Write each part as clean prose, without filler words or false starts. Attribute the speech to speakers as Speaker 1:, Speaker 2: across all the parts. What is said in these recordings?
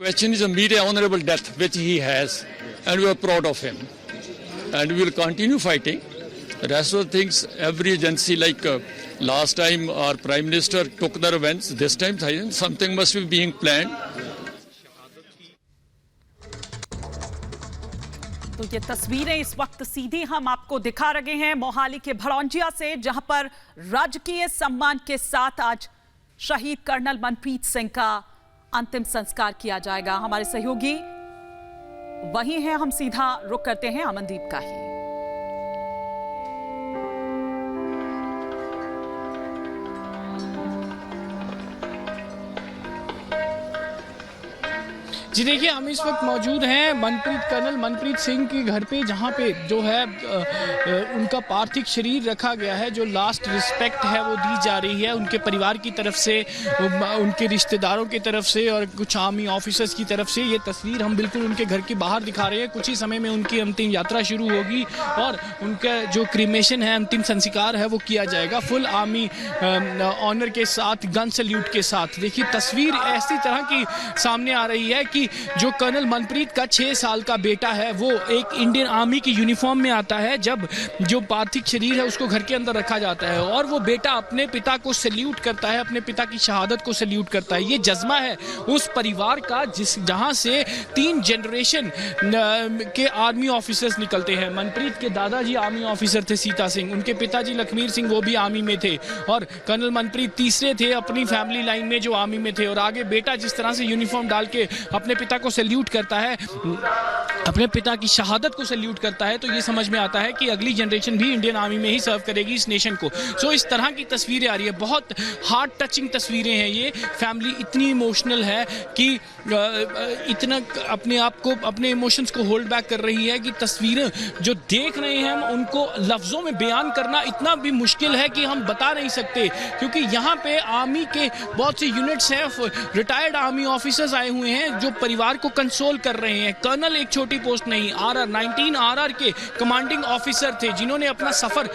Speaker 1: Question is a media honorable death which he has, and we are proud of him, and we will continue fighting. The rest of the things, every agency, like last time our Prime Minister took the revenge, this time something must be being planned.
Speaker 2: तो ये तस्वीरें इस वक्त सीधी हम आपको दिखा रहे हैं मोहाली के भड़ौंजिया से, जहां पर राजकीय सम्मान के साथ आज शहीद कर्नल मनप्रीत सिंह का अंतिम संस्कार किया जाएगा। हमारे सहयोगी वही हैं, हम सीधा रुख करते हैं अमनदीप का ही।
Speaker 3: जी देखिए, हम इस वक्त मौजूद हैं कर्नल मनप्रीत सिंह के घर पे, जहाँ पे जो है उनका पार्थिव शरीर रखा गया है। जो लास्ट रिस्पेक्ट है वो दी जा रही है उनके परिवार की तरफ से, उनके रिश्तेदारों की तरफ से और कुछ आर्मी ऑफिसर्स की तरफ से। ये तस्वीर हम बिल्कुल उनके घर के बाहर दिखा रहे हैं। कुछ ही समय में उनकी अंतिम यात्रा शुरू होगी और उनका जो क्रीमेशन है, अंतिम संस्कार है, वो किया जाएगा फुल आर्मी ऑनर के साथ, गन सैल्यूट के साथ। देखिए, तस्वीर ऐसी तरह की सामने आ रही है कि जो कर्नल मनप्रीत का 6 साल का बेटा है वो एक इंडियन आर्मी की यूनिफॉर्म में आता है जब जो पार्थिव शरीर है उसको घर के अंदर रखा जाता है, और वो बेटा अपने पिता को सैल्यूट करता है, अपने पिता की शहादत को सैल्यूट करता है। ये जज्बा है उस परिवार का जहां से 3 जनरेशन के आर्मी ऑफिसर्स निकलते हैं। मनप्रीत के दादाजी आर्मी ऑफिसर थे, सीता सिंह, उनके पिताजी लखमीर सिंह वो भी आर्मी में थे, और कर्नल मनप्रीत तीसरे थे अपनी फैमिली लाइन में जो आर्मी में थे। और आगे बेटा जिस तरह से यूनिफॉर्म डाल के अपने पिता को सैल्यूट करता है, अपने पिता की शहादत को सैल्यूट करता है, तो ये समझ में आता है कि अगली जनरेशन भी इंडियन आर्मी में ही सर्व करेगी इस नेशन को। सो इस तरह की तस्वीरें आ रही है, बहुत हार्ट टचिंग तस्वीरें हैं ये। फैमिली इतनी इमोशनल है कि इतना अपने आप को, अपने इमोशंस को होल्ड बैक कर रही है कि तस्वीरें जो देख रहे हैं हम उनको लफ्जों में बयान करना इतना भी मुश्किल है कि हम बता नहीं सकते, क्योंकि यहाँ पे आर्मी के बहुत से यूनिट्स हैं, रिटायर्ड आर्मी ऑफिसर्स आए हुए हैं जो परिवार को कंसोल कर रहे हैं। कर्नल एक छोटी पोस्ट नहीं, RR 19 RR के कमांडिंग ऑफिसर थे जिन्होंने अपना सफर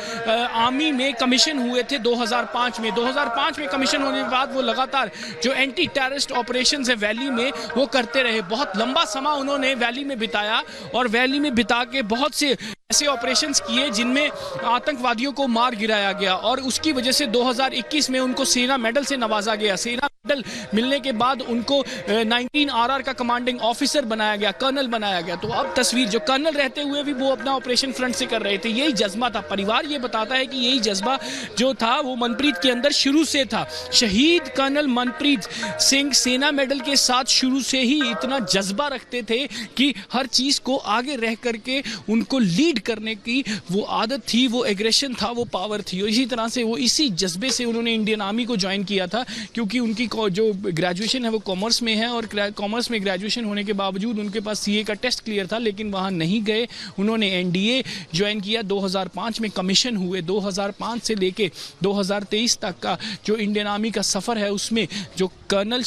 Speaker 3: आर्मी में कमीशन हुए थे 2005 में। 2005 में कमीशन होने के बाद वो लगातार जो एंटी टेररिस्ट ऑपरेशंस है वैली में वो करते रहे। बहुत लंबा समय उन्होंने वैली में बिताया और वैली में बिता के बहुत से ऐसे ऑपरेशंस किए जिनमें आतंकवादियों को मार गिराया गया, और उसकी वजह से 2021 में उनको सेना मेडल से नवाजा गया। सेना मेडल मिलने के बाद उनको 19 RR का कमांडिंग ऑफिसर बनाया गया, कर्नल बनाया गया। तो अब तस्वीर जो कर्नल रहते हुए भी वो अपना ऑपरेशन फ्रंट से कर रहे थे, यही जज्बा था। परिवार ये बताता है कि यही जज्बा जो था वो मनप्रीत के अंदर शुरू से था। शहीद कर्नल मनप्रीत सिंह सेना मेडल के साथ शुरू से ही इतना जज्बा रखते थे कि हर चीज को आगे रह करके उनको लीड करने की वो आदत थी, वो एग्रेशन था, वो पावर थी। और इसी तरह से वो इसी जज्बे से उन्होंने इंडियन आर्मी को ज्वाइन किया था, क्योंकि उनकी जो ग्रेजुएशन है वो कॉमर्स में है, और कॉमर्स में ग्रेजुएशन होने के बावजूद उनके पास CA का टेस्ट क्लियर था, लेकिन वहाँ नहीं गए। उन्होंने NDA ज्वाइन किया, 2005 में कमीशन हुए। 2005 से लेके 2023 तक का जो इंडियन आर्मी का सफ़र है उसमें जो कर्नल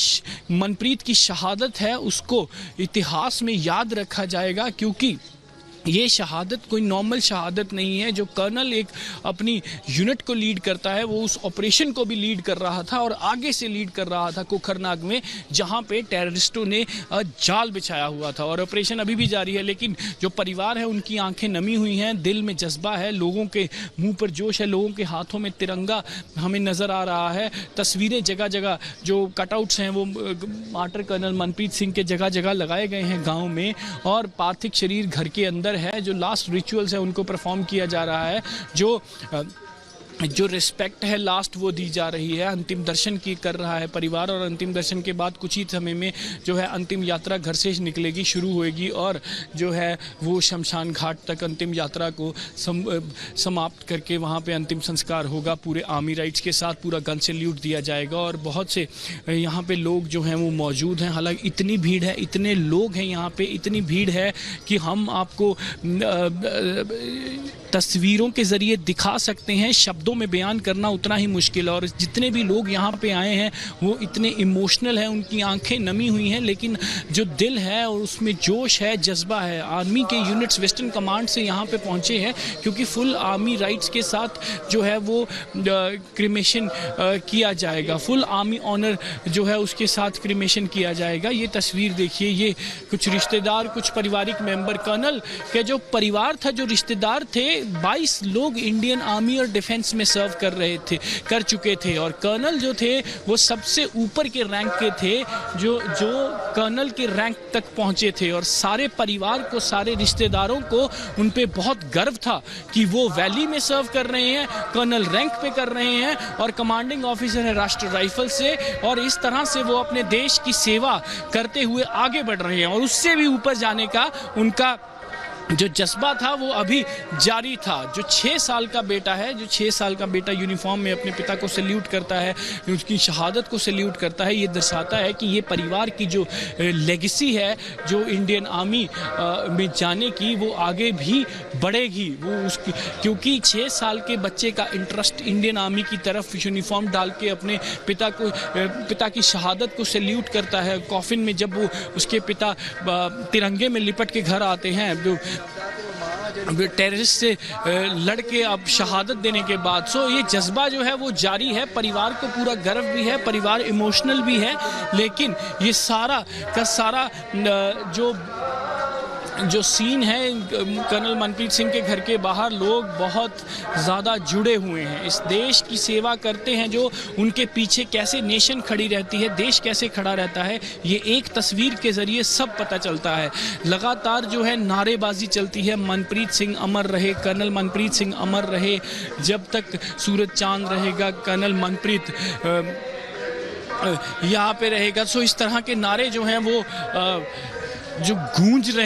Speaker 3: मनप्रीत की शहादत है उसको इतिहास में याद रखा जाएगा, क्योंकि ये शहादत कोई नॉर्मल शहादत नहीं है। जो कर्नल एक अपनी यूनिट को लीड करता है, वो उस ऑपरेशन को भी लीड कर रहा था और आगे से लीड कर रहा था कोखरनाग में, जहां पे टेररिस्टों ने जाल बिछाया हुआ था। और ऑपरेशन अभी भी जारी है, लेकिन जो परिवार है उनकी आंखें नमी हुई हैं, दिल में जज्बा है, लोगों के मुंह पर जोश है, लोगों के हाथों में तिरंगा हमें नज़र आ रहा है। तस्वीरें जगह जगह जो कटआउट्स हैं वो मार्टर कर्नल मनप्रीत सिंह के जगह जगह लगाए गए हैं गाँव में, और पार्थिव शरीर घर के अंदर है। जो लास्ट रिचुअल्स है उनको परफॉर्म किया जा रहा है, जो रिस्पेक्ट है लास्ट वो दी जा रही है। अंतिम दर्शन की कर रहा है परिवार, और अंतिम दर्शन के बाद कुछ ही समय में जो है अंतिम यात्रा घर से निकलेगी, शुरू होएगी, और जो है वो शमशान घाट तक अंतिम यात्रा को समाप्त करके वहाँ पे अंतिम संस्कार होगा पूरे आर्मी राइट्स के साथ। पूरा गन सैल्यूट दिया जाएगा, और बहुत से यहाँ पे लोग जो हैं वो मौजूद हैं। हालांकि इतनी भीड़ है, इतने लोग हैं यहाँ पे, इतनी भीड़ है कि हम आपको तस्वीरों के ज़रिए दिखा सकते हैं, शब्दों में बयान करना उतना ही मुश्किल है। और जितने भी लोग यहाँ पे आए हैं वो इतने इमोशनल हैं, उनकी आंखें नमी हुई हैं, लेकिन जो दिल है और उसमें जोश है, जज्बा है। आर्मी के यूनिट्स वेस्टर्न कमांड से यहाँ पे पहुँचे हैं क्योंकि फुल आर्मी राइट्स के साथ जो है वो क्रिमेशन किया जाएगा, फुल आर्मी ऑनर जो है उसके साथ क्रिमेशन किया जाएगा। ये तस्वीर देखिए, ये कुछ रिश्तेदार, कुछ पारिवारिक मेंबर, कर्नल के जो परिवार था, जो रिश्तेदार थे, 22 लोग इंडियन आर्मी और डिफेंस में सर्व कर चुके थे। और कर्नल जो थे वो सबसे ऊपर के रैंक के थे, जो कर्नल के रैंक तक पहुंचे थे। और सारे परिवार को, सारे रिश्तेदारों को उन पे बहुत गर्व था कि वो वैली में सर्व कर रहे हैं, कर्नल रैंक पे कर रहे हैं और कमांडिंग ऑफिसर है राष्ट्रीय राइफल से। और इस तरह से वो अपने देश की सेवा करते हुए आगे बढ़ रहे हैं और उससे भी ऊपर जाने का उनका जो जज्बा था वो अभी जारी था। जो 6 साल का बेटा है, जो 6 साल का बेटा यूनिफॉर्म में अपने पिता को सैल्यूट करता है, उसकी शहादत को सैल्यूट करता है, ये दर्शाता है कि ये परिवार की जो लेगेसी है, जो इंडियन आर्मी में जाने की, वो आगे भी बढ़ेगी। वो उसकी, क्योंकि 6 साल के बच्चे का इंटरेस्ट इंडियन आर्मी की तरफ यूनिफॉर्म डाल के अपने पिता की शहादत को सैल्यूट करता है। कॉफिन में जब वो उसके पिता तिरंगे में लिपट के घर आते हैं, जो टेररिस्ट से लड़के अब शहादत देने के बाद, सो ये जज्बा जो है वो जारी है। परिवार को पूरा गर्व भी है, परिवार इमोशनल भी है, लेकिन ये सारा का सारा जो सीन है, कर्नल मनप्रीत सिंह के घर के बाहर लोग बहुत ज़्यादा जुड़े हुए हैं, इस देश की सेवा करते हैं। जो उनके पीछे कैसे नेशन खड़ी रहती है, देश कैसे खड़ा रहता है, ये एक तस्वीर के ज़रिए सब पता चलता है। लगातार जो है नारेबाजी चलती है, मनप्रीत सिंह अमर रहे, कर्नल मनप्रीत सिंह अमर रहे, जब तक सूरज चांद रहेगा कर्नल मनप्रीत यहाँ पे रहेगा। सो इस तरह के नारे जो हैं वो जो गूंज रहे